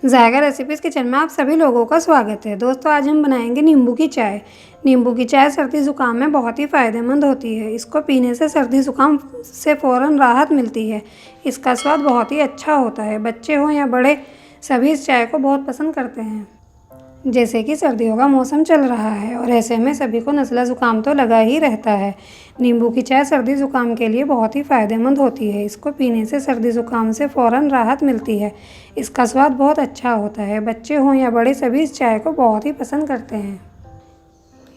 जायका recipes kitchen में आप सभी लोगों का स्वागत है। दोस्तों, आज हम बनाएंगे नींबू की चाय। नींबू की चाय सर्दी ज़ुकाम में बहुत ही फ़ायदेमंद होती है। इसको पीने से सर्दी ज़ुकाम से फ़ौरन राहत मिलती है। इसका स्वाद बहुत ही अच्छा होता है। बच्चे हों या बड़े, सभी इस चाय को बहुत पसंद करते हैं। जैसे कि सर्दियों का मौसम चल रहा है और ऐसे में सभी को नज़ला ज़ुकाम तो लगा ही रहता है। नींबू की चाय सर्दी ज़ुकाम के लिए बहुत ही फ़ायदेमंद होती है। इसको पीने से सर्दी ज़ुकाम से फ़ौरन राहत मिलती है। इसका स्वाद बहुत अच्छा होता है। बच्चे हों या बड़े, सभी इस चाय को बहुत ही पसंद करते हैं।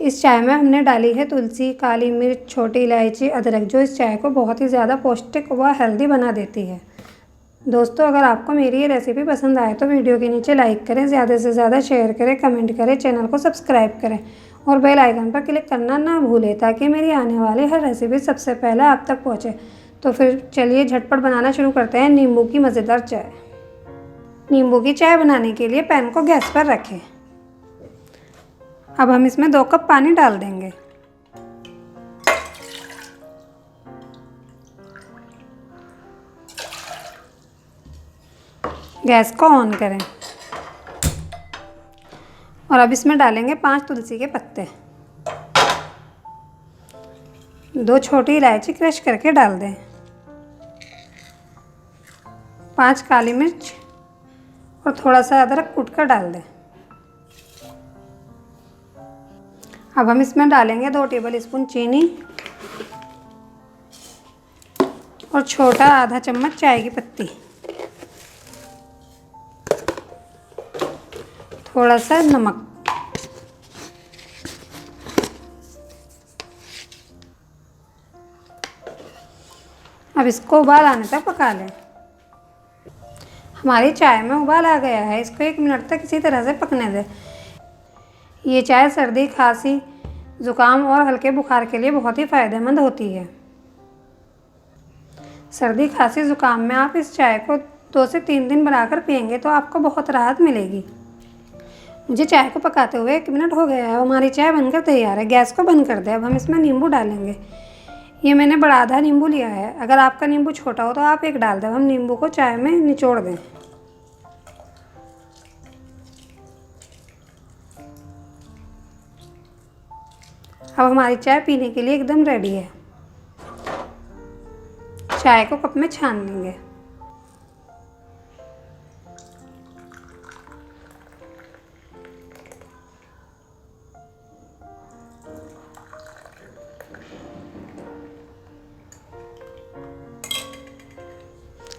इस चाय में हमने डाली है तुलसी, काली मिर्च, छोटी इलायची, अदरक, जो इस चाय को बहुत ही ज़्यादा पौष्टिक व हेल्दी बना देती है। दोस्तों, अगर आपको मेरी ये रेसिपी पसंद आए तो वीडियो के नीचे लाइक करें, ज़्यादा से ज़्यादा शेयर करें, कमेंट करें, चैनल को सब्सक्राइब करें और बेल आइकन पर क्लिक करना ना भूलें ताकि मेरी आने वाली हर रेसिपी सबसे पहले आप तक पहुंचे। तो फिर चलिए झटपट बनाना शुरू करते हैं नींबू की मज़ेदार चाय। नींबू की चाय बनाने के लिए पैन को गैस पर रखें। अब हम इसमें 2 कप पानी डाल देंगे। गैस को ऑन करें और अब इसमें डालेंगे 5 तुलसी के पत्ते, 2 छोटी इलायची क्रश करके डाल दें, 5 काली मिर्च और थोड़ा सा अदरक कूट कर डाल दें। अब हम इसमें डालेंगे 2 टेबल स्पून चीनी और छोटा आधा चम्मच चाय की पत्ती, थोड़ा सा नमक। अब इसको उबाल आने तक पका लें। हमारी चाय में उबाल आ गया है। इसको 1 मिनट तक इसी तरह से पकने दें। ये चाय सर्दी, खांसी, ज़ुकाम और हल्के बुखार के लिए बहुत ही फ़ायदेमंद होती है। सर्दी, खांसी, ज़ुकाम में आप इस चाय को 2 से 3 दिन बनाकर पिएंगे तो आपको बहुत राहत मिलेगी। मुझे चाय को पकाते हुए 1 मिनट हो गया है। हमारी चाय बनकर तैयार है। गैस को बंद कर दें। अब हम इसमें नींबू डालेंगे। ये मैंने बड़ा आधा नींबू लिया है। अगर आपका नींबू छोटा हो तो आप 1 डाल दें। हम नींबू को चाय में निचोड़ दें। अब हमारी चाय पीने के लिए एकदम रेडी है। चाय को कप में छान लेंगे।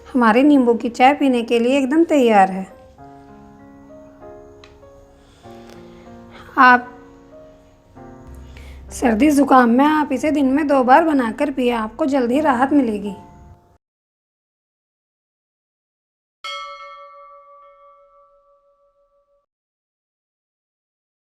हमारी नींबू की चाय पीने के लिए एकदम तैयार है। आप सर्दी ज़ुकाम में आप इसे दिन में 2 बार बनाकर पिए, आपको जल्द ही राहत मिलेगी।